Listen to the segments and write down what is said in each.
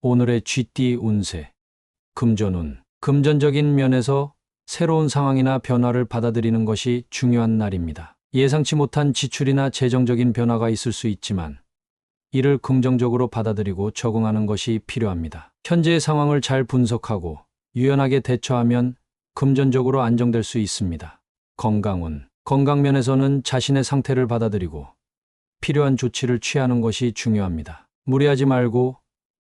오늘의 쥐띠 운세. 금전운. 금전적인 면에서 새로운 상황이나 변화를 받아들이는 것이 중요한 날입니다. 예상치 못한 지출이나 재정적인 변화가 있을 수 있지만 이를 긍정적으로 받아들이고 적응하는 것이 필요합니다. 현재의 상황을 잘 분석하고 유연하게 대처하면 금전적으로 안정될 수 있습니다. 건강운. 건강면에서는 자신의 상태를 받아들이고 필요한 조치를 취하는 것이 중요합니다. 무리하지 말고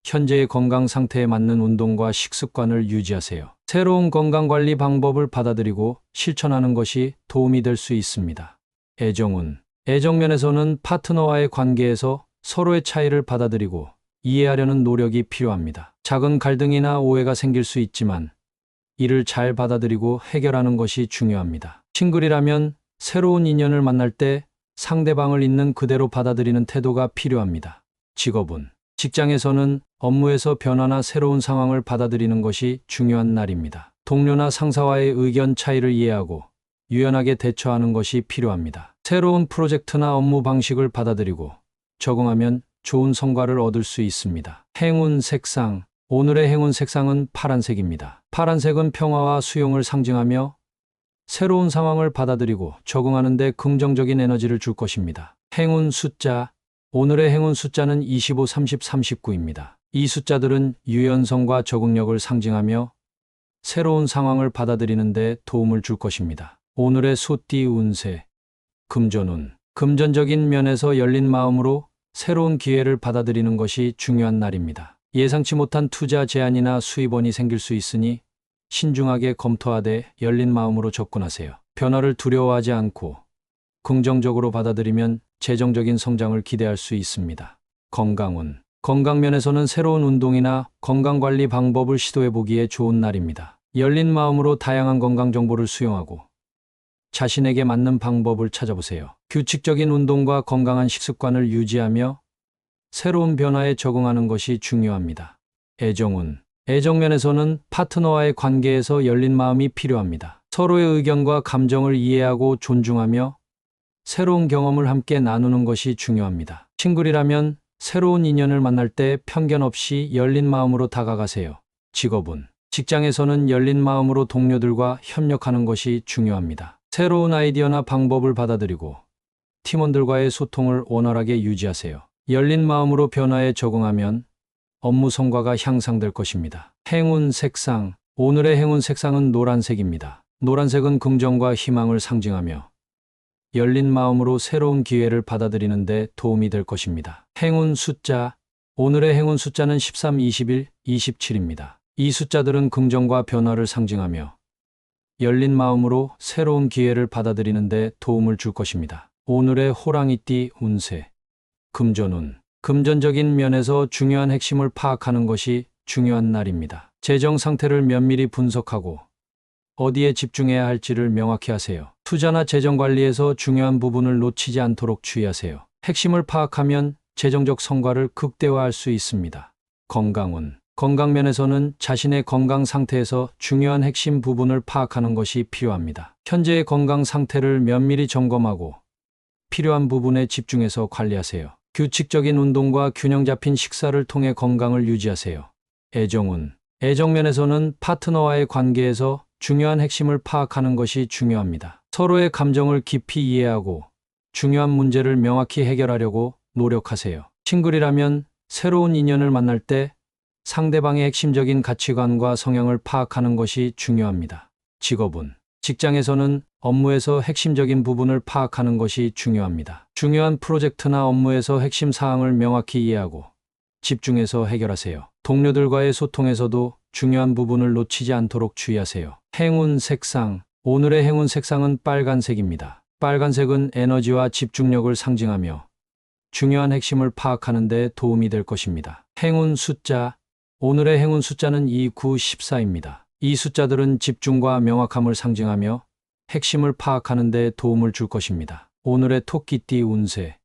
현재의 건강 상태에 맞는 운동과 식습관을 유지하세요. 새로운 건강관리 방법을 받아들이고 실천하는 것이 도움이 될 수 있습니다. 애정운. 애정면에서는 파트너와의 관계에서 서로의 차이를 받아들이고 이해하려는 노력이 필요합니다. 작은 갈등이나 오해가 생길 수 있지만 이를 잘 받아들이고 해결하는 것이 중요합니다. 싱글이라면 새로운 인연을 만날 때 상대방을 있는 그대로 받아들이는 태도가 필요합니다. 직업운. 직장에서는 업무에서 변화나 새로운 상황을 받아들이는 것이 중요한 날입니다. 동료나 상사와의 의견 차이를 이해하고 유연하게 대처하는 것이 필요합니다. 새로운 프로젝트나 업무 방식을 받아들이고 적응하면 좋은 성과를 얻을 수 있습니다. 행운 색상. 오늘의 행운 색상은 파란색입니다. 파란색은 평화와 수용을 상징하며 새로운 상황을 받아들이고 적응하는 데 긍정적인 에너지를 줄 것입니다. 행운 숫자. 오늘의 행운 숫자는 25, 30, 39입니다. 이 숫자들은 유연성과 적응력을 상징하며 새로운 상황을 받아들이는 데 도움을 줄 것입니다. 오늘의 소띠 운세. 금전운. 금전적인 면에서 열린 마음으로 새로운 기회를 받아들이는 것이 중요한 날입니다. 예상치 못한 투자 제안이나 수입원이 생길 수 있으니 신중하게 검토하되 열린 마음으로 접근하세요. 변화를 두려워하지 않고 긍정적으로 받아들이면 재정적인 성장을 기대할 수 있습니다. 건강운. 건강면에서는 새로운 운동이나 건강관리 방법을 시도해보기에 좋은 날입니다. 열린 마음으로 다양한 건강 정보를 수용하고 자신에게 맞는 방법을 찾아보세요. 규칙적인 운동과 건강한 식습관을 유지하며 새로운 변화에 적응하는 것이 중요합니다. 애정운. 애정면에서는 파트너와의 관계에서 열린 마음이 필요합니다. 서로의 의견과 감정을 이해하고 존중하며 새로운 경험을 함께 나누는 것이 중요합니다. 싱글이라면 새로운 인연을 만날 때 편견 없이 열린 마음으로 다가가세요. 직업운. 직장에서는 열린 마음으로 동료들과 협력하는 것이 중요합니다. 새로운 아이디어나 방법을 받아들이고 팀원들과의 소통을 원활하게 유지하세요. 열린 마음으로 변화에 적응하면 업무 성과가 향상될 것입니다. 행운 색상. 오늘의 행운 색상은 노란색입니다. 노란색은 긍정과 희망을 상징하며 열린 마음으로 새로운 기회를 받아들이는 데 도움이 될 것입니다. 행운 숫자. 오늘의 행운 숫자는 13, 21, 27입니다. 이 숫자들은 긍정과 변화를 상징하며 열린 마음으로 새로운 기회를 받아들이는 데 도움을 줄 것입니다. 오늘의 호랑이띠 운세. 금전운. 금전적인 면에서 중요한 핵심을 파악하는 것이 중요한 날입니다. 재정 상태를 면밀히 분석하고 어디에 집중해야 할지를 명확히 하세요. 투자나 재정 관리에서 중요한 부분을 놓치지 않도록 주의하세요. 핵심을 파악하면 재정적 성과를 극대화할 수 있습니다. 건강운. 건강면에서는 자신의 건강 상태에서 중요한 핵심 부분을 파악하는 것이 필요합니다. 현재의 건강 상태를 면밀히 점검하고 필요한 부분에 집중해서 관리하세요. 규칙적인 운동과 균형 잡힌 식사를 통해 건강을 유지하세요. 애정운. 애정면에서는 파트너와의 관계에서 중요한 핵심을 파악하는 것이 중요합니다. 서로의 감정을 깊이 이해하고 중요한 문제를 명확히 해결하려고 노력하세요. 싱글이라면 새로운 인연을 만날 때 상대방의 핵심적인 가치관과 성향을 파악하는 것이 중요합니다. 직업운. 직장에서는 업무에서 핵심적인 부분을 파악하는 것이 중요합니다. 중요한 프로젝트나 업무에서 핵심 사항을 명확히 이해하고 집중해서 해결하세요. 동료들과의 소통에서도 중요한 부분을 놓치지 않도록 주의하세요. 행운 색상. 오늘의 행운 색상은 빨간색입니다. 빨간색은 에너지와 집중력을 상징하며 중요한 핵심을 파악하는 데 도움이 될 것입니다. 행운 숫자. 오늘의 행운 숫자는 2, 9, 14입니다. 이 숫자들은 집중과 명확함을 상징하며 핵심을 파악하는 데 도움을 줄 것입니다. 오늘의 토끼띠 운세.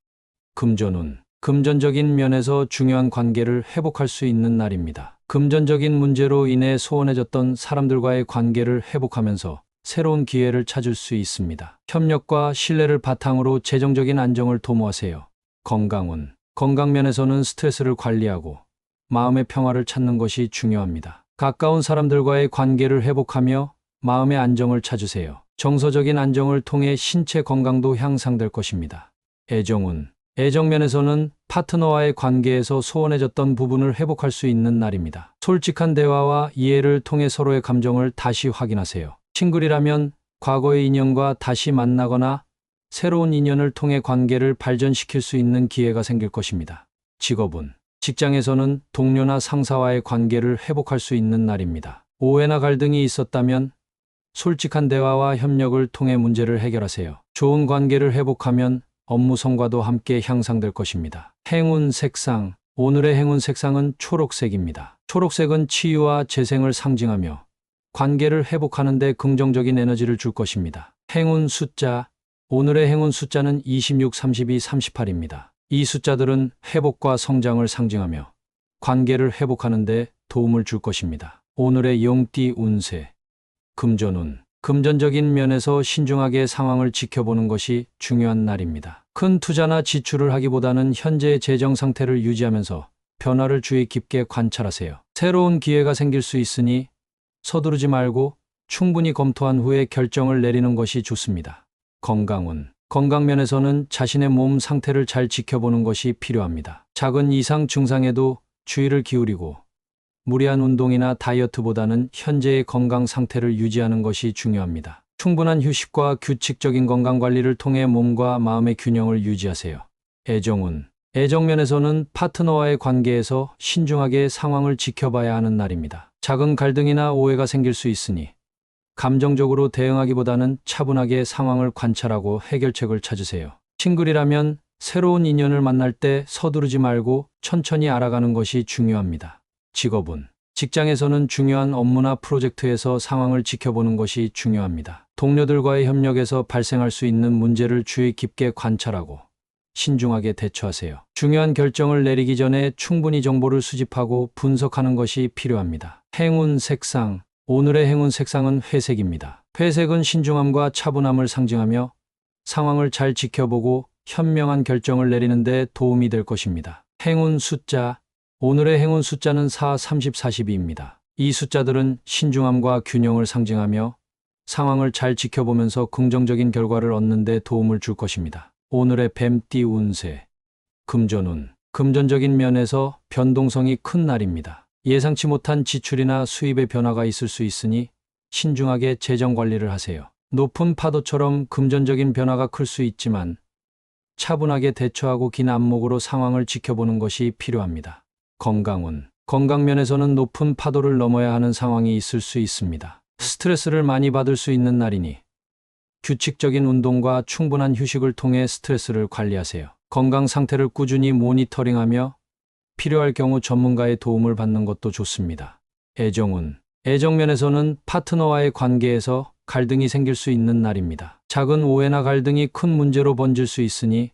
금전운. 금전적인 면에서 중요한 관계를 회복할 수 있는 날입니다. 금전적인 문제로 인해 소원해졌던 사람들과의 관계를 회복하면서 새로운 기회를 찾을 수 있습니다. 협력과 신뢰를 바탕으로 재정적인 안정을 도모하세요. 건강운. 건강면에서는 스트레스를 관리하고 마음의 평화를 찾는 것이 중요합니다. 가까운 사람들과의 관계를 회복하며 마음의 안정을 찾으세요. 정서적인 안정을 통해 신체 건강도 향상될 것입니다. 애정운. 애정면에서는 파트너와의 관계에서 소원해졌던 부분을 회복할 수 있는 날입니다. 솔직한 대화와 이해를 통해 서로의 감정을 다시 확인하세요. 싱글이라면 과거의 인연과 다시 만나거나 새로운 인연을 통해 관계를 발전시킬 수 있는 기회가 생길 것입니다. 직업운. 직장에서는 동료나 상사와의 관계를 회복할 수 있는 날입니다. 오해나 갈등이 있었다면 솔직한 대화와 협력을 통해 문제를 해결하세요. 좋은 관계를 회복하면 업무 성과도 함께 향상될 것입니다. 행운 색상. 오늘의 행운 색상은 초록색입니다. 초록색은 치유와 재생을 상징하며 관계를 회복하는 데 긍정적인 에너지를 줄 것입니다. 행운 숫자. 오늘의 행운 숫자는 26, 32, 38입니다. 이 숫자들은 회복과 성장을 상징하며 관계를 회복하는 데 도움을 줄 것입니다. 오늘의 용띠 운세. 금전운. 금전적인 면에서 신중하게 상황을 지켜보는 것이 중요한 날입니다. 큰 투자나 지출을 하기보다는 현재의 재정 상태를 유지하면서 변화를 주의 깊게 관찰하세요. 새로운 기회가 생길 수 있으니 서두르지 말고 충분히 검토한 후에 결정을 내리는 것이 좋습니다. 건강운. 건강면에서는 자신의 몸 상태를 잘 지켜보는 것이 필요합니다. 작은 이상 증상에도 주의를 기울이고 무리한 운동이나 다이어트보다는 현재의 건강 상태를 유지하는 것이 중요합니다. 충분한 휴식과 규칙적인 건강관리를 통해 몸과 마음의 균형을 유지하세요. 애정운. 애정면에서는 파트너와의 관계에서 신중하게 상황을 지켜봐야 하는 날입니다. 작은 갈등이나 오해가 생길 수 있으니 감정적으로 대응하기보다는 차분하게 상황을 관찰하고 해결책을 찾으세요. 싱글이라면 새로운 인연을 만날 때 서두르지 말고 천천히 알아가는 것이 중요합니다. 직업운. 직장에서는 중요한 업무나 프로젝트에서 상황을 지켜보는 것이 중요합니다. 동료들과의 협력에서 발생할 수 있는 문제를 주의 깊게 관찰하고 신중하게 대처하세요. 중요한 결정을 내리기 전에 충분히 정보를 수집하고 분석하는 것이 필요합니다. 행운 색상. 오늘의 행운 색상은 회색입니다. 회색은 신중함과 차분함을 상징하며 상황을 잘 지켜보고 현명한 결정을 내리는 데 도움이 될 것입니다. 행운 숫자. 오늘의 행운 숫자는 4, 30, 42입니다. 이 숫자들은 신중함과 균형을 상징하며 상황을 잘 지켜보면서 긍정적인 결과를 얻는 데 도움을 줄 것입니다. 오늘의 뱀띠 운세. 금전운. 금전적인 면에서 변동성이 큰 날입니다. 예상치 못한 지출이나 수입의 변화가 있을 수 있으니 신중하게 재정 관리를 하세요. 높은 파도처럼 금전적인 변화가 클 수 있지만 차분하게 대처하고 긴 안목으로 상황을 지켜보는 것이 필요합니다. 건강운. 건강면에서는 높은 파도를 넘어야 하는 상황이 있을 수 있습니다. 스트레스를 많이 받을 수 있는 날이니 규칙적인 운동과 충분한 휴식을 통해 스트레스를 관리하세요. 건강 상태를 꾸준히 모니터링하며 필요할 경우 전문가의 도움을 받는 것도 좋습니다. 애정운. 애정면에서는 파트너와의 관계에서 갈등이 생길 수 있는 날입니다. 작은 오해나 갈등이 큰 문제로 번질 수 있으니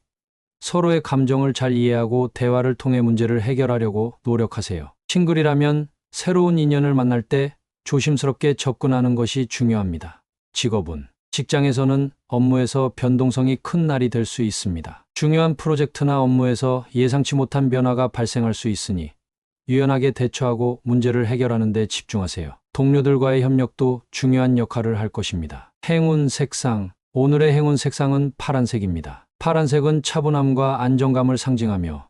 서로의 감정을 잘 이해하고 대화를 통해 문제를 해결하려고 노력하세요. 싱글이라면 새로운 인연을 만날 때 조심스럽게 접근하는 것이 중요합니다. 직업운. 직장에서는 업무에서 변동성이 큰 날이 될 수 있습니다. 중요한 프로젝트나 업무에서 예상치 못한 변화가 발생할 수 있으니 유연하게 대처하고 문제를 해결하는 데 집중하세요. 동료들과의 협력도 중요한 역할을 할 것입니다. 행운 색상. 오늘의 행운 색상은 파란색입니다. 파란색은 차분함과 안정감을 상징하며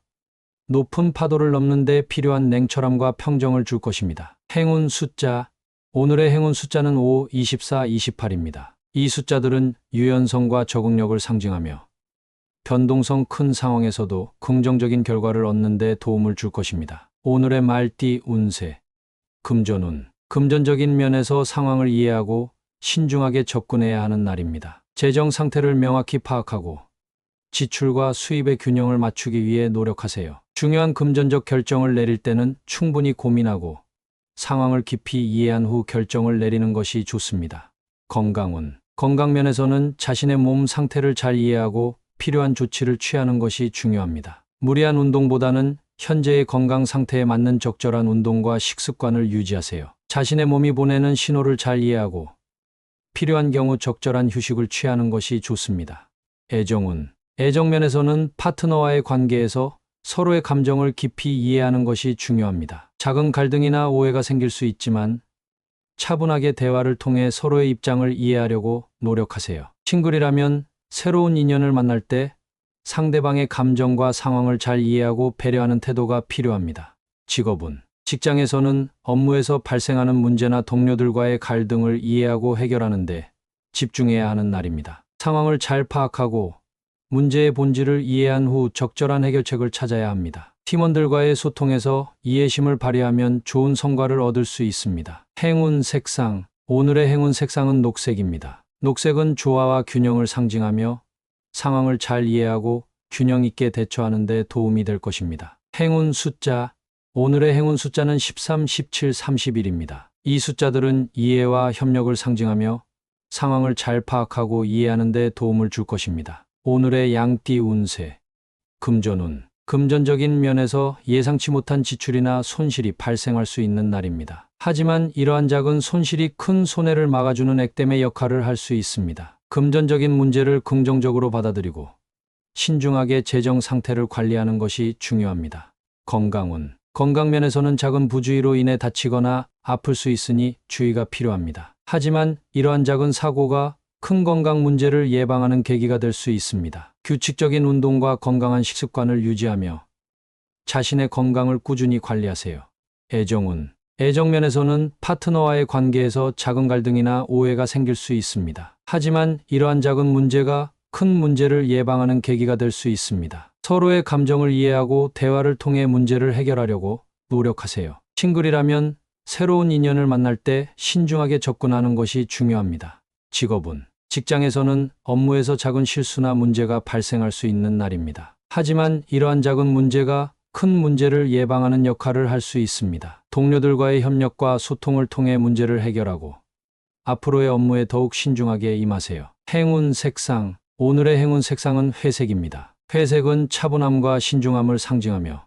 높은 파도를 넘는 데 필요한 냉철함과 평정을 줄 것입니다. 행운 숫자. 오늘의 행운 숫자는 5, 24, 28입니다. 이 숫자들은 유연성과 적응력을 상징하며 변동성 큰 상황에서도 긍정적인 결과를 얻는 데 도움을 줄 것입니다. 오늘의 말띠 운세. 금전운. 금전적인 면에서 상황을 이해하고 신중하게 접근해야 하는 날입니다. 재정 상태를 명확히 파악하고 지출과 수입의 균형을 맞추기 위해 노력하세요. 중요한 금전적 결정을 내릴 때는 충분히 고민하고 상황을 깊이 이해한 후 결정을 내리는 것이 좋습니다. 건강운. 건강면에서는 자신의 몸 상태를 잘 이해하고 필요한 조치를 취하는 것이 중요합니다. 무리한 운동보다는 현재의 건강 상태에 맞는 적절한 운동과 식습관을 유지하세요. 자신의 몸이 보내는 신호를 잘 이해하고 필요한 경우 적절한 휴식을 취하는 것이 좋습니다. 애정운. 애정면에서는 파트너와의 관계에서 서로의 감정을 깊이 이해하는 것이 중요합니다. 작은 갈등이나 오해가 생길 수 있지만 차분하게 대화를 통해 서로의 입장을 이해하려고 노력하세요. 싱글이라면 새로운 인연을 만날 때 상대방의 감정과 상황을 잘 이해하고 배려하는 태도가 필요합니다. 직업은 직장에서는 업무에서 발생하는 문제나 동료들과의 갈등을 이해하고 해결하는 데 집중해야 하는 날입니다. 상황을 잘 파악하고 문제의 본질을 이해한 후 적절한 해결책을 찾아야 합니다. 팀원들과의 소통에서 이해심을 발휘하면 좋은 성과를 얻을 수 있습니다. 행운 색상. 오늘의 행운 색상은 녹색입니다. 녹색은 조화와 균형을 상징하며 상황을 잘 이해하고 균형 있게 대처하는 데 도움이 될 것입니다. 행운 숫자. 오늘의 행운 숫자는 13, 17, 31입니다. 이 숫자들은 이해와 협력을 상징하며 상황을 잘 파악하고 이해하는 데 도움을 줄 것입니다. 오늘의 양띠 운세. 금전운. 금전적인 면에서 예상치 못한 지출이나 손실이 발생할 수 있는 날입니다. 하지만 이러한 작은 손실이 큰 손해를 막아주는 액땜의 역할을 할 수 있습니다. 금전적인 문제를 긍정적으로 받아들이고 신중하게 재정 상태를 관리하는 것이 중요합니다. 건강운. 건강면에서는 작은 부주의로 인해 다치거나 아플 수 있으니 주의가 필요합니다. 하지만 이러한 작은 사고가 큰 건강 문제를 예방하는 계기가 될 수 있습니다. 규칙적인 운동과 건강한 식습관을 유지하며 자신의 건강을 꾸준히 관리하세요. 애정운. 애정면에서는 파트너와의 관계에서 작은 갈등이나 오해가 생길 수 있습니다. 하지만 이러한 작은 문제가 큰 문제를 예방하는 계기가 될 수 있습니다. 서로의 감정을 이해하고 대화를 통해 문제를 해결하려고 노력하세요. 싱글이라면 새로운 인연을 만날 때 신중하게 접근하는 것이 중요합니다. 직업은 직장에서는 업무에서 작은 실수나 문제가 발생할 수 있는 날입니다. 하지만 이러한 작은 문제가 큰 문제를 예방하는 역할을 할 수 있습니다. 동료들과의 협력과 소통을 통해 문제를 해결하고 앞으로의 업무에 더욱 신중하게 임하세요. 행운 색상. 오늘의 행운 색상은 회색입니다. 회색은 차분함과 신중함을 상징하며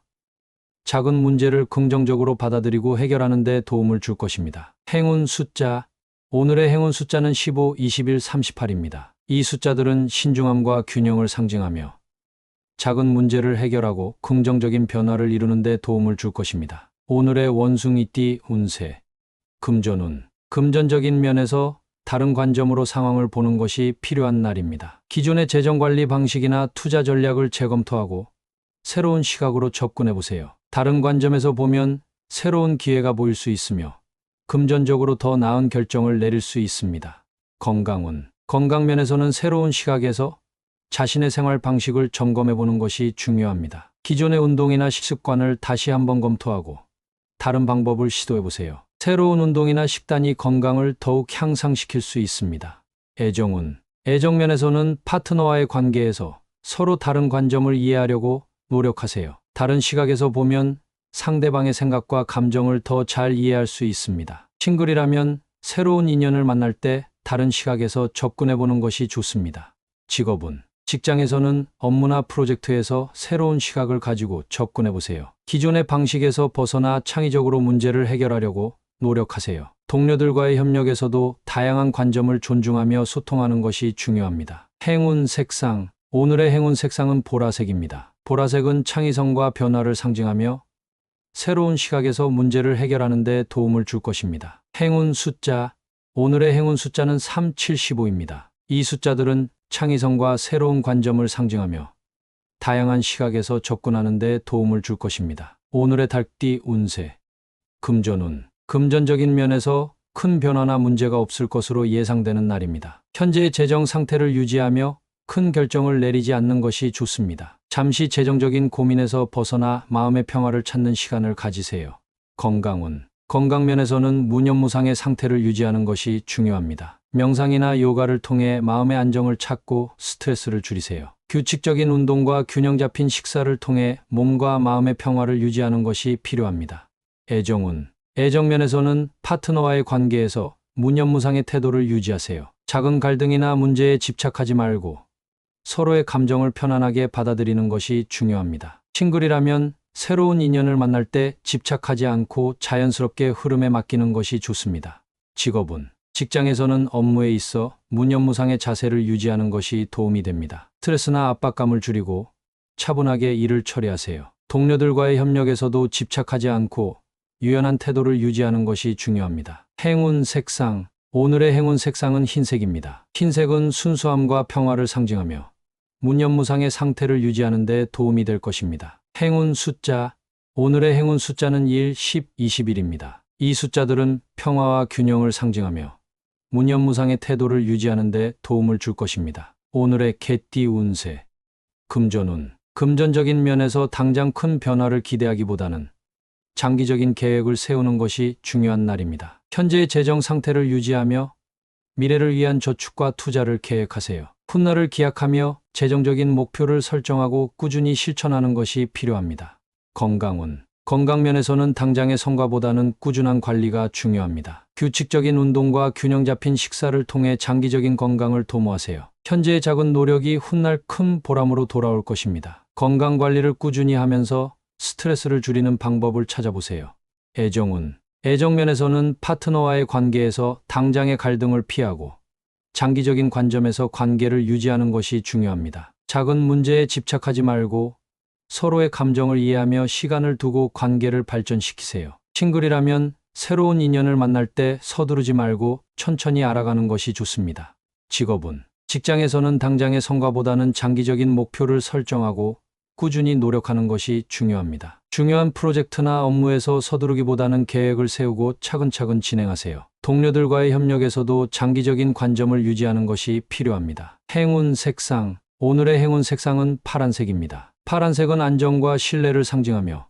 작은 문제를 긍정적으로 받아들이고 해결하는 데 도움을 줄 것입니다. 행운 숫자. 오늘의 행운 숫자는 15, 21, 38입니다. 이 숫자들은 신중함과 균형을 상징하며 작은 문제를 해결하고 긍정적인 변화를 이루는 데 도움을 줄 것입니다. 오늘의 원숭이띠 운세. 금전운. 금전적인 면에서 다른 관점으로 상황을 보는 것이 필요한 날입니다. 기존의 재정관리 방식이나 투자 전략을 재검토하고 새로운 시각으로 접근해 보세요. 다른 관점에서 보면 새로운 기회가 보일 수 있으며 금전적으로 더 나은 결정을 내릴 수 있습니다. 건강운. 건강면에서는 새로운 시각에서 자신의 생활 방식을 점검해 보는 것이 중요합니다. 기존의 운동이나 식습관을 다시 한번 검토하고 다른 방법을 시도해 보세요. 새로운 운동이나 식단이 건강을 더욱 향상시킬 수 있습니다. 애정운. 애정면에서는 파트너와의 관계에서 서로 다른 관점을 이해하려고 노력하세요. 다른 시각에서 보면 상대방의 생각과 감정을 더 잘 이해할 수 있습니다. 싱글이라면 새로운 인연을 만날 때 다른 시각에서 접근해 보는 것이 좋습니다. 직업운. 직장에서는 업무나 프로젝트에서 새로운 시각을 가지고 접근해 보세요. 기존의 방식에서 벗어나 창의적으로 문제를 해결하려고 노력하세요. 동료들과의 협력에서도 다양한 관점을 존중하며 소통하는 것이 중요합니다. 행운 색상. 오늘의 행운 색상은 보라색입니다. 보라색은 창의성과 변화를 상징하며 새로운 시각에서 문제를 해결하는 데 도움을 줄 것입니다. 행운 숫자. 오늘의 행운 숫자는 3, 7, 15입니다. 이 숫자들은 창의성과 새로운 관점을 상징하며 다양한 시각에서 접근하는 데 도움을 줄 것입니다. 오늘의 달띠 운세. 금전운. 금전적인 면에서 큰 변화나 문제가 없을 것으로 예상되는 날입니다. 현재의 재정 상태를 유지하며 큰 결정을 내리지 않는 것이 좋습니다. 잠시 재정적인 고민에서 벗어나 마음의 평화를 찾는 시간을 가지세요. 건강운. 건강면에서는 무념무상의 상태를 유지하는 것이 중요합니다. 명상이나 요가를 통해 마음의 안정을 찾고 스트레스를 줄이세요. 규칙적인 운동과 균형 잡힌 식사를 통해 몸과 마음의 평화를 유지하는 것이 필요합니다. 애정운. 애정면에서는 파트너와의 관계에서 무념무상의 태도를 유지하세요. 작은 갈등이나 문제에 집착하지 말고 서로의 감정을 편안하게 받아들이는 것이 중요합니다. 싱글이라면 새로운 인연을 만날 때 집착하지 않고 자연스럽게 흐름에 맡기는 것이 좋습니다. 직업운. 직장에서는 업무에 있어 무념무상의 자세를 유지하는 것이 도움이 됩니다. 스트레스나 압박감을 줄이고 차분하게 일을 처리하세요. 동료들과의 협력에서도 집착하지 않고 유연한 태도를 유지하는 것이 중요합니다. 행운 색상. 오늘의 행운 색상은 흰색입니다. 흰색은 순수함과 평화를 상징하며 문념무상의 상태를 유지하는 데 도움이 될 것입니다. 행운 숫자. 오늘의 행운 숫자는 1, 10, 21입니다. 이 숫자들은 평화와 균형을 상징하며 문념무상의 태도를 유지하는 데 도움을 줄 것입니다. 오늘의 개띠 운세. 금전운. 금전적인 면에서 당장 큰 변화를 기대하기보다는 장기적인 계획을 세우는 것이 중요한 날입니다. 현재의 재정 상태를 유지하며 미래를 위한 저축과 투자를 계획하세요. 훗날을 기약하며 재정적인 목표를 설정하고 꾸준히 실천하는 것이 필요합니다. 건강운. 건강면에서는 당장의 성과보다는 꾸준한 관리가 중요합니다. 규칙적인 운동과 균형 잡힌 식사를 통해 장기적인 건강을 도모하세요. 현재의 작은 노력이 훗날 큰 보람으로 돌아올 것입니다. 건강 관리를 꾸준히 하면서 스트레스를 줄이는 방법을 찾아보세요. 애정운. 애정면에서는 파트너와의 관계에서 당장의 갈등을 피하고 장기적인 관점에서 관계를 유지하는 것이 중요합니다. 작은 문제에 집착하지 말고 서로의 감정을 이해하며 시간을 두고 관계를 발전시키세요. 싱글이라면 새로운 인연을 만날 때 서두르지 말고 천천히 알아가는 것이 좋습니다. 직업운. 직장에서는 당장의 성과보다는 장기적인 목표를 설정하고 꾸준히 노력하는 것이 중요합니다. 중요한 프로젝트나 업무에서 서두르기보다는 계획을 세우고 차근차근 진행하세요. 동료들과의 협력에서도 장기적인 관점을 유지하는 것이 필요합니다. 행운 색상. 오늘의 행운 색상은 파란색입니다. 파란색은 안정과 신뢰를 상징하며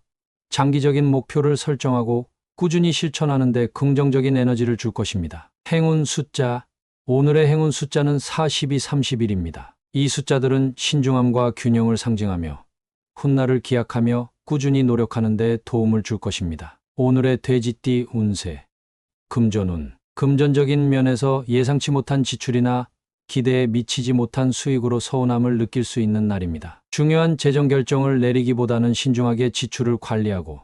장기적인 목표를 설정하고 꾸준히 실천하는 데 긍정적인 에너지를 줄 것입니다. 행운 숫자. 오늘의 행운 숫자는 42, 31입니다. 이 숫자들은 신중함과 균형을 상징하며 훗날을 기약하며 꾸준히 노력하는 데 도움을 줄 것입니다. 오늘의 돼지띠 운세. 금전운. 금전적인 면에서 예상치 못한 지출이나 기대에 미치지 못한 수익으로 서운함을 느낄 수 있는 날입니다. 중요한 재정 결정을 내리기보다는 신중하게 지출을 관리하고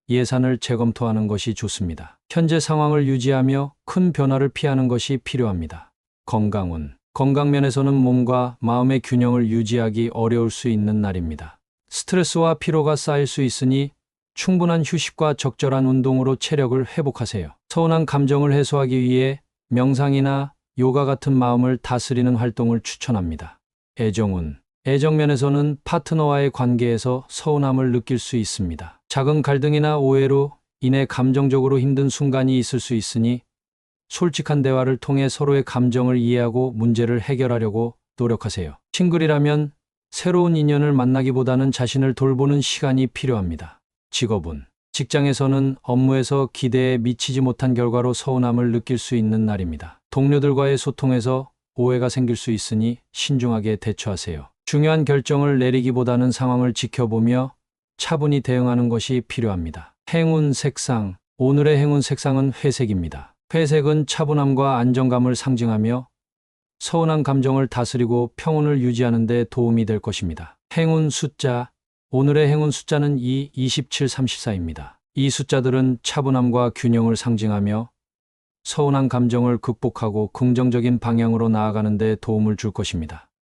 예산을 재검토하는 것이 좋습니다. 현재 상황을 유지하며 큰 변화를 피하는 것이 필요합니다. 건강운. 건강면에서는 몸과 마음의 균형을 유지하기 어려울 수 있는 날입니다. 스트레스와 피로가 쌓일 수 있으니 충분한 휴식과 적절한 운동으로 체력을 회복하세요. 서운한 감정을 해소하기 위해 명상이나 요가 같은 마음을 다스리는 활동을 추천합니다. 애정운. 애정면에서는 파트너와의 관계에서 서운함을 느낄 수 있습니다. 작은 갈등이나 오해로 인해 감정적으로 힘든 순간이 있을 수 있으니 솔직한 대화를 통해 서로의 감정을 이해하고 문제를 해결하려고 노력하세요. 싱글이라면 새로운 인연을 만나기보다는 자신을 돌보는 시간이 필요합니다. 직업운. 직장에서는 업무에서 기대에 미치지 못한 결과로 서운함을 느낄 수 있는 날입니다. 동료들과의 소통에서 오해가 생길 수 있으니 신중하게 대처하세요. 중요한 결정을 내리기보다는 상황을 지켜보며 차분히 대응하는 것이 필요합니다. 행운 색상. 오늘의 행운 색상은 회색입니다. 회색은 차분함과 안정감을 상징하며 서운한 감정을 다스리고 평온을 유지하는 데 도움이 될 것입니다. 행운 숫자. 오늘의 행운 숫자는 2, 27, 34입니다. 이 숫자들은 차분함과 균형을 상징하며 서운한 감정을 극복하고 긍정적인 방향으로 나아가는 데 도움을 줄 것입니다.